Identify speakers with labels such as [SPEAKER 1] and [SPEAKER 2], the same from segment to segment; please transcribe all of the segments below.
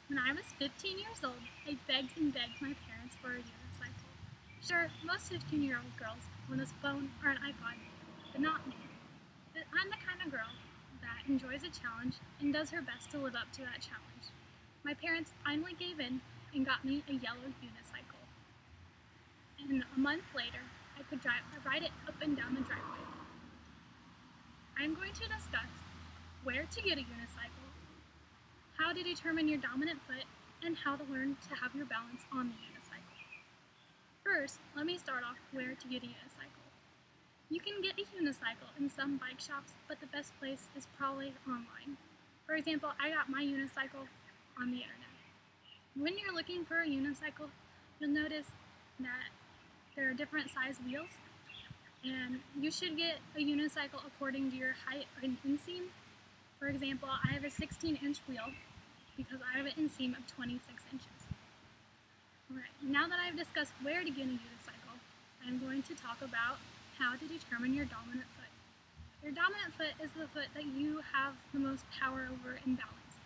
[SPEAKER 1] When I was 15 years old, I begged and begged my parents for a unicycle. Sure, most 15-year-old girls want a phone or an iPod, but not me. But I'm the kind of girl that enjoys a challenge and does her best to live up to that challenge. My parents finally gave in and got me a yellow unicycle. And a month later, I could ride it up and down the driveway. I'm going to discuss where to get a unicycle, how to determine your dominant foot, and how to learn to have your balance on the unicycle. First, let me start off where to get a unicycle. You can get a unicycle in some bike shops, but the best place is probably online. For example, I got my unicycle on the internet. When you're looking for a unicycle, you'll notice that there are different size wheels, and you should get a unicycle according to your height and inseam. For example, I have a 16-inch wheel because I have an inseam of 26 inches. Alright, now that I've discussed where to get a unicycle, I'm going to talk about how to determine your dominant foot. Your dominant foot is the foot that you have the most power over in balance.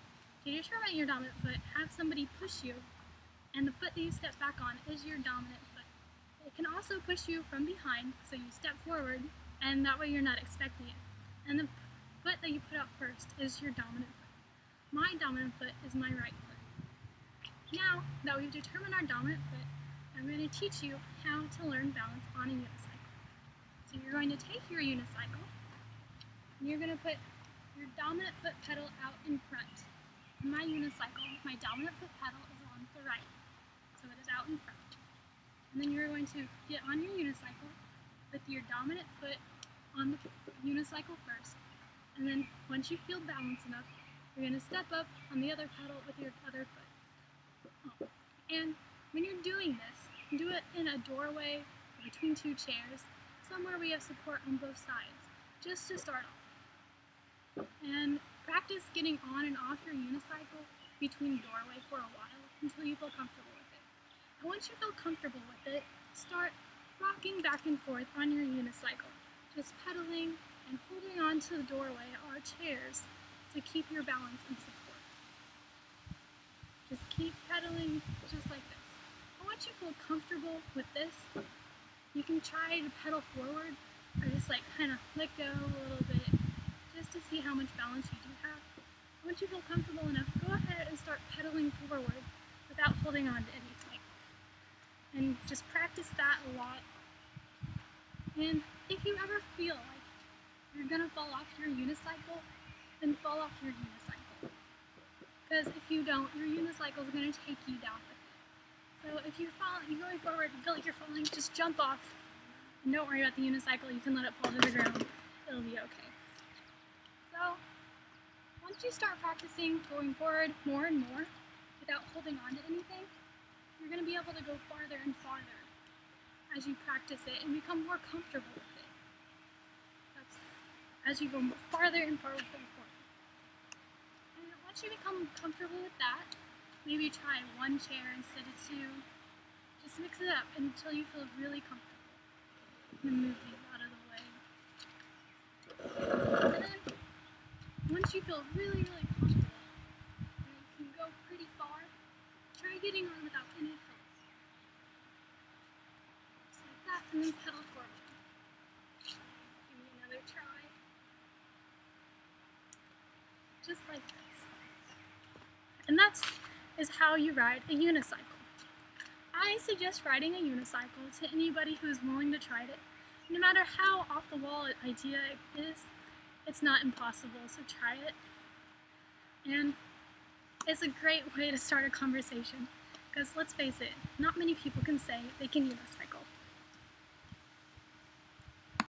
[SPEAKER 1] To determine your dominant foot, have somebody push you, and the foot that you step back on is your dominant foot. It can also push you from behind, so you step forward, and that way you're not expecting it. And the foot that you put out first is your dominant foot. My dominant foot is my right foot. Now that we've determined our dominant foot, I'm going to teach you how to learn balance on a unicycle. So you're going to take your unicycle, and you're going to put your dominant foot pedal out in front. In my unicycle, my dominant foot pedal is on the right, so it is out in front. And then you're going to get on your unicycle with your dominant foot on the unicycle first, and then once you feel balanced enough, you're going to step up on the other pedal with your other foot. And when you're doing this, do it in a doorway or between two chairs, somewhere we have support on both sides, just to start off. And practice getting on and off your unicycle between the doorway for a while until you feel comfortable with it. And once you feel comfortable with it, start rocking back and forth on your unicycle, just pedaling and holding on to the doorway or chairs to keep your balance and support. Just keep pedaling just like this. And once you feel comfortable with this, you can try to pedal forward or just like kind of let go a little bit just to see how much balance you do have. Once you feel comfortable enough, go ahead and start pedaling forward without holding on to anything. And just practice that a lot. And if you ever feel like you're gonna fall off your unicycle, then fall off your unicycle. Because if you don't, your unicycle is going to take you down with it. So if you're going forward and feel like you're falling, just jump off. And don't worry about the unicycle, you can let it fall to the ground. It'll be okay. So once you start practicing going forward more and more without holding on to anything, you're going to be able to go farther and farther as you practice it and become more comfortable with it. That's as you go farther and farther forward. Once you become comfortable with that, maybe try one chair instead of two. Just mix it up until you feel really comfortable. And move these out of the way. And then, once you feel really, really comfortable, and you can go pretty far, try getting on without any help. Just like that, and then pedal forward. Give me another try. Just like this. And that is how you ride a unicycle. I suggest riding a unicycle to anybody who's willing to try it. No matter how off the wall an idea it is, it's not impossible, so try it. And it's a great way to start a conversation, because let's face it, not many people can say they can unicycle.